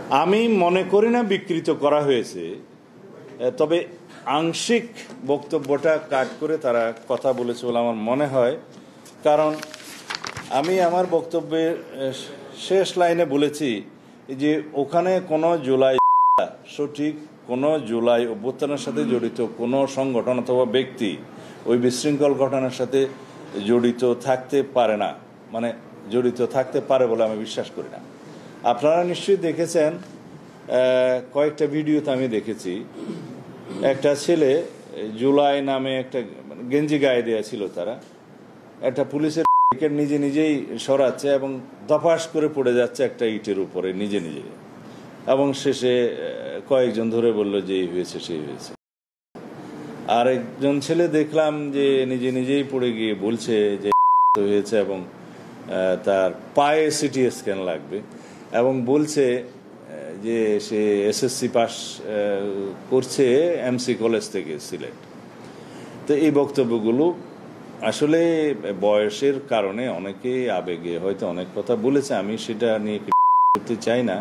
আমি মনে করি না বিকৃত করা হয়েছে, তবে আংশিক বক্তব্যটা কাট করে তারা কথা বলেছে বলে আমার মনে হয়। কারণ আমি আমার বক্তব্যের শেষ লাইনে বলেছি যে ওখানে কোনো জুলাই সঠিক কোনো জুলাই অভ্যুত্থানের সাথে জড়িত কোনো সংগঠন অথবা ব্যক্তি ওই বিশৃঙ্খল ঘটনার সাথে জড়িত থাকতে পারে না, মানে জড়িত থাকতে পারে বলে আমি বিশ্বাস করি না। আপনারা নিশ্চয়ই দেখেছেন, কয়েকটা ভিডিওতে আমি দেখেছি, একটা ছেলে জুলাই নামে একটা গেঞ্জি গায়ে দেওয়া ছিল, তারা একটা পুলিশের নিজে নিজেই সরাচ্ছে এবং দফাস করে পড়ে যাচ্ছে একটা ইটের উপরে নিজে নিজে, এবং শেষে কয়েকজন ধরে বলল যে এই হয়েছে সেই হয়েছে। আর একজন ছেলে দেখলাম যে নিজে নিজেই পড়ে গিয়ে বলছে যে হয়েছে এবং তার পায়ে সিটি স্ক্যান লাগবে, এবং বলছে যে সে এসএসসি পাস করছে এমসি কলেজ থেকে সিলেট। তো এই বক্তব্যগুলো আসলে বয়সের কারণে অনেকে আবেগে হয়তো অনেক কথা বলেছে, আমি সেটা নিয়ে করতে চাই না।